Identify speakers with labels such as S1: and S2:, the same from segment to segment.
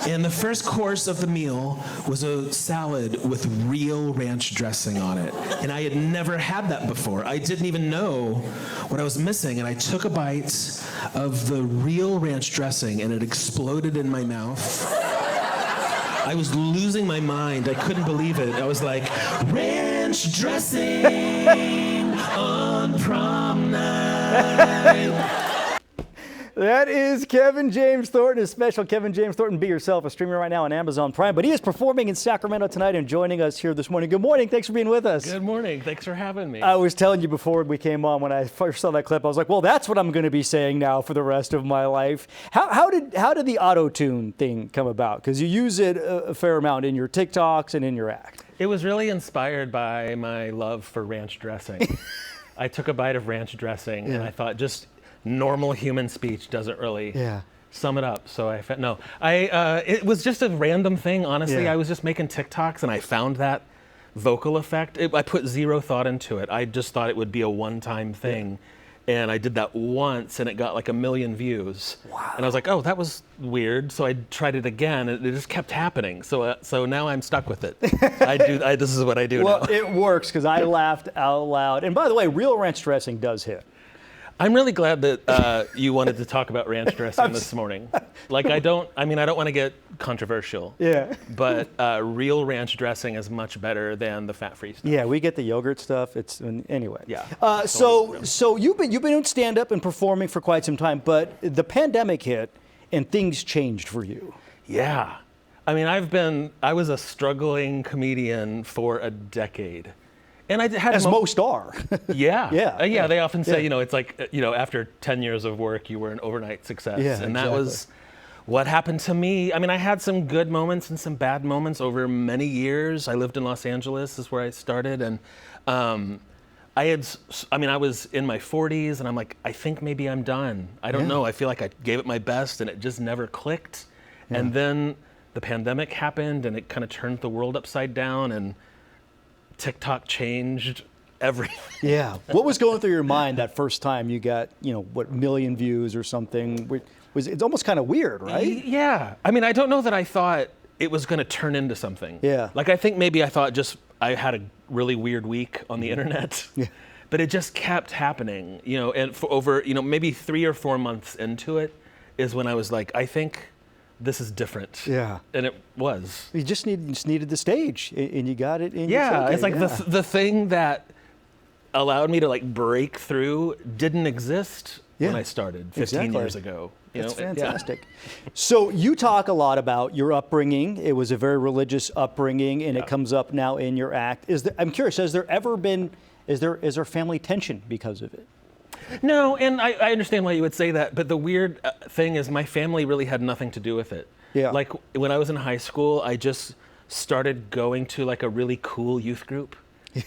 S1: And the first course of the meal was a salad with real ranch dressing on it. And I had never had that before. I didn't even know what I was missing. And I took a bite of the real ranch dressing, and it exploded in my mouth. I was losing my mind. I couldn't believe it. I was like, ranch dressing on prom night.
S2: That is Kevin James Thornton, his special Kevin James Thornton Be Yourself, a streaming right now on Amazon Prime. But he is performing in Sacramento tonight and joining us here this morning. Good morning. Thanks for being with us.
S3: Good morning. Thanks for having me.
S2: I was telling you before we came on, when I first saw that clip, I was like, well, that's what I'm going to be saying now for the rest of my life. How did the auto-tune thing come about? Because you use it a fair amount in your TikToks and in your act.
S3: It was really inspired by my love for ranch dressing. I took a bite of ranch dressing and I thought just normal human speech doesn't really sum it up. So it was just a random thing, honestly. I was just making TikToks and I found that vocal effect. I put zero thought into it. I just thought it would be a one-time thing. And I did that once and it got like 1 million views. Wow. And I was like, oh, that was weird. So I tried it again and it just kept happening. So now I'm stuck with it. This is what I do now.
S2: Well, it works because I laughed out loud. And by the way, real ranch dressing does hit.
S3: I'm really glad that you wanted to talk about ranch dressing this morning. Like, I don't want to get controversial. Yeah. But real ranch dressing is much better than the fat-free stuff.
S2: Yeah, we get the yogurt stuff. Anyway.
S3: Yeah.
S2: So you've been doing stand-up and performing for quite some time, but the pandemic hit and things changed for you.
S3: Yeah. I mean, I was a struggling comedian for a decade. And I had
S2: most are.
S3: Yeah. They often say, it's like, after 10 years of work, you were an overnight success.
S2: Yeah,
S3: and that was what happened to me. I mean, I had some good moments and some bad moments over many years. I lived in Los Angeles, is where I started. And I was in my 40s and I'm like, I think maybe I'm done. I don't know. I feel like I gave it my best and it just never clicked. Yeah. And then the pandemic happened and it kind of turned the world upside down, and TikTok changed everything.
S2: Yeah. What was going through your mind that first time you got, 1 million views or something? It's almost kind of weird, right?
S3: Yeah. I mean, I don't know that I thought it was going to turn into something.
S2: Yeah.
S3: Like, I think maybe I thought I had a really weird week on the internet. Yeah. But it just kept happening, and for over, maybe 3 or 4 months into it is when I was like, I think this is different. Yeah. And it was.
S2: You just needed the stage, and you got it. And
S3: it's like the thing that allowed me to like break through didn't exist when I started 15 years ago.
S2: That's fantastic. So you talk a lot about your upbringing. It was a very religious upbringing, and it comes up now in your act. I'm curious, is there family tension because of it?
S3: No, and I understand why you would say that, but the weird thing is my family really had nothing to do with it. Yeah. Like when I was in high school, I just started going to like a really cool youth group,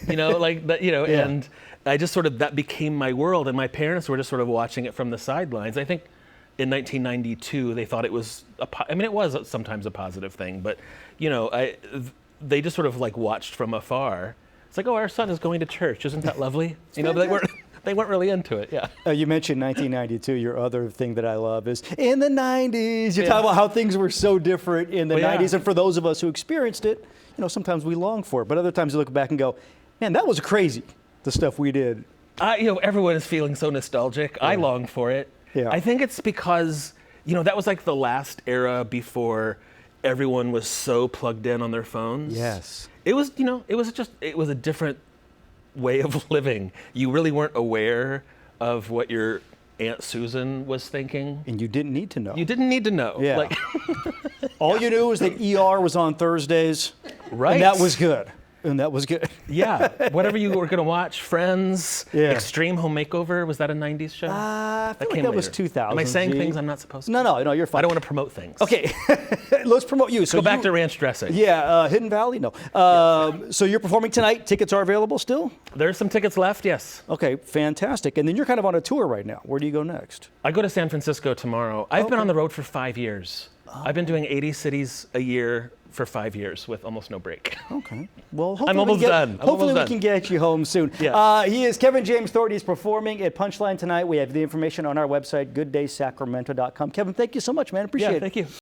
S3: like that, and I just that became my world, and my parents were just sort of watching it from the sidelines. I think in 1992, they thought it was, it was sometimes a positive thing, but they just sort of like watched from afar. It's like, oh, our son is going to church. Isn't that lovely? But they weren't really into it,
S2: You mentioned 1992. Your other thing that I love is in the 90s. You talk about how things were so different in the 90s. And for those of us who experienced it, sometimes we long for it. But other times you look back and go, man, that was crazy, the stuff we did.
S3: Everyone is feeling so nostalgic. I long for it. Yeah. I think it's because, that was like the last era before everyone was so plugged in on their phones.
S2: Yes.
S3: It was, it was a different way of living. You really weren't aware of what your Aunt Susan was thinking.
S2: And you didn't need to know.
S3: You didn't need to know.
S2: Yeah. All you knew was that ER was on Thursdays.
S3: Right.
S2: And that was good. And that was good.
S3: Yeah. Whatever you were going to watch, Friends, Extreme Home Makeover, was that a 90s show?
S2: I feel like that was 2000.
S3: Am I saying things I'm not supposed to?
S2: No, you're fine.
S3: I don't want to promote things.
S2: Okay. Let's promote you.
S3: So go back to ranch dressing.
S2: Yeah, Hidden Valley? No. So you're performing tonight. Tickets are available still?
S3: There's some tickets left, yes.
S2: Okay, fantastic. And then you're kind of on a tour right now. Where do you go next?
S3: I go to San Francisco tomorrow. I've been on the road for 5 years. I've been doing 80 cities a year for 5 years with almost no break.
S2: Okay. Well, hopefully
S3: I'm almost done.
S2: Hopefully we can get you home soon. Yeah. He is Kevin James Thornton. He's performing at Punchline tonight. We have the information on our website, gooddaysacramento.com. Kevin, thank you so much, man. Appreciate it.
S3: Thank you.